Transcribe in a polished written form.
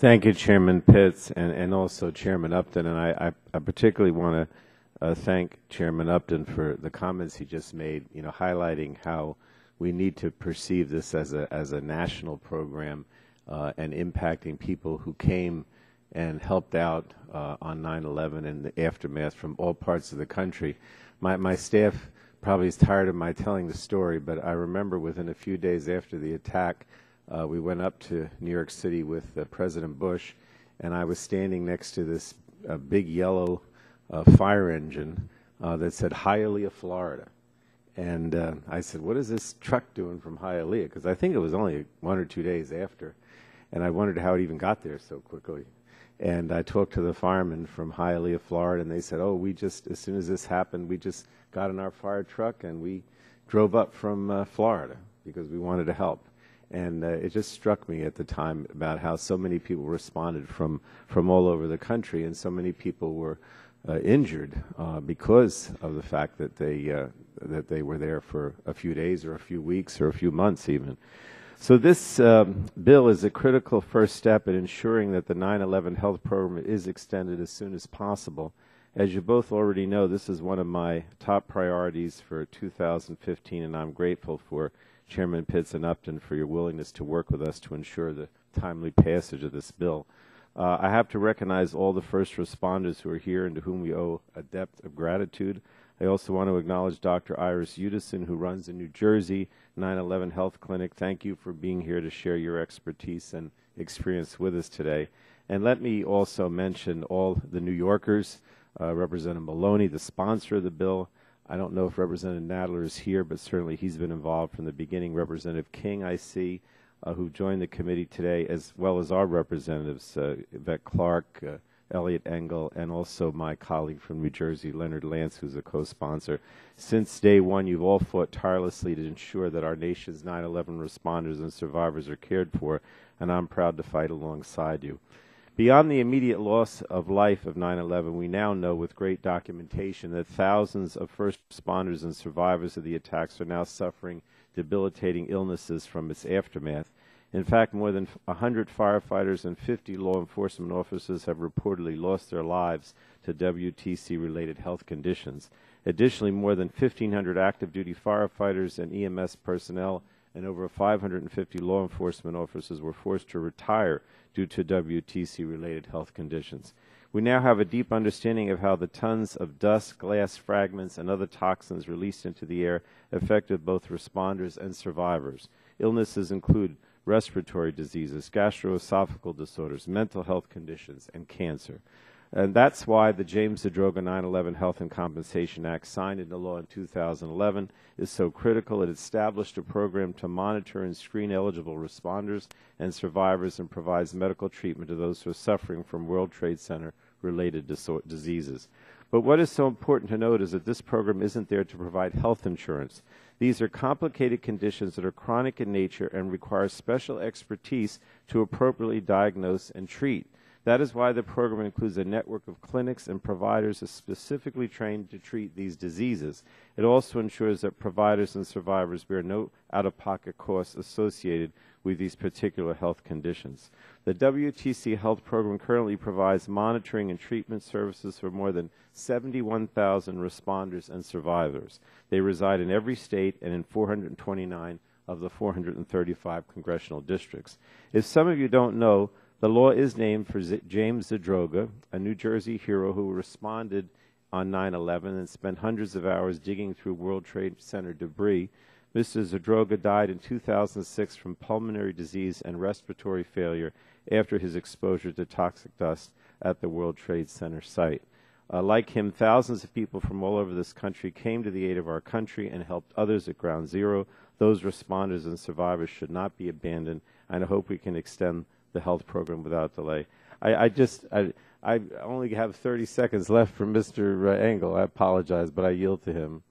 Thank you, Chairman Pitts, and also Chairman Upton. And I particularly want to thank Chairman Upton for the comments he just made, highlighting how we need to perceive this as a national program and impacting people who came and helped out on 9/11 and the aftermath from all parts of the country. My staff probably is tired of my telling the story, but I remember within a few days after the attack, we went up to New York City with President Bush, and I was standing next to this big yellow fire engine that said Hialeah, Florida. And I said, what is this truck doing from Hialeah? Because I think it was only 1 or 2 days after. And I wondered how it even got there so quickly. And I talked to the firemen from Hialeah, Florida, and they said, oh, as soon as this happened, we just got in our fire truck and we drove up from Florida because we wanted to help. And it just struck me at the time about how so many people responded from all over the country, and so many people were injured because of the fact that they were there for a few days or a few weeks or a few months even. So this bill is a critical first step in ensuring that the 9/11 health program is extended as soon as possible. As you both already know, this is one of my top priorities for 2015, and I'm grateful for Chairman Pitts and Upton for your willingness to work with us to ensure the timely passage of this bill. I have to recognize all the first responders who are here and to whom we owe a debt of gratitude. I also want to acknowledge Dr. Iris Udison, who runs the New Jersey 9/11 Health Clinic. Thank you for being here to share your expertise and experience with us today. And let me also mention all the New Yorkers, Representative Maloney, the sponsor of the bill. I don't know if Representative Nadler is here, but certainly he's been involved from the beginning. Representative King, I see, who joined the committee today, as well as our representatives, Yvette Clark, Elliot Engel, and also my colleague from New Jersey, Leonard Lance, who's a co-sponsor. Since day one, you've all fought tirelessly to ensure that our nation's 9/11 responders and survivors are cared for, and I'm proud to fight alongside you. Beyond the immediate loss of life of 9/11, we now know with great documentation that thousands of first responders and survivors of the attacks are now suffering debilitating illnesses from its aftermath. In fact, more than 100 firefighters and 50 law enforcement officers have reportedly lost their lives to WTC-related health conditions. Additionally, more than 1,500 active-duty firefighters and EMS personnel and over 550 law enforcement officers were forced to retire due to WTC-related health conditions. We now have a deep understanding of how the tons of dust, glass fragments, and other toxins released into the air affected both responders and survivors. Illnesses include respiratory diseases, gastroesophageal disorders, mental health conditions, and cancer. And that's why the James Zadroga 9/11 Health and Compensation Act, signed into law in 2011, is so critical. It established a program to monitor and screen eligible responders and survivors and provides medical treatment to those who are suffering from World Trade Center-related diseases. But what is so important to note is that this program isn't there to provide health insurance. These are complicated conditions that are chronic in nature and require special expertise to appropriately diagnose and treat. That is why the program includes a network of clinics and providers specifically trained to treat these diseases. It also ensures that providers and survivors bear no out-of-pocket costs associated with these particular health conditions. The WTC Health Program currently provides monitoring and treatment services for more than 71,000 responders and survivors. They reside in every state and in 429 of the 435 congressional districts. If some of you don't know, the law is named for James Zadroga, a New Jersey hero who responded on 9/11 and spent hundreds of hours digging through World Trade Center debris. Mr. Zadroga died in 2006 from pulmonary disease and respiratory failure after his exposure to toxic dust at the World Trade Center site. Like him, thousands of people from all over this country came to the aid of our country and helped others at ground zero. Those responders and survivors should not be abandoned, and I hope we can extend the health program without delay. I only have 30 seconds left for Mr. Engel. I apologize, but I yield to him.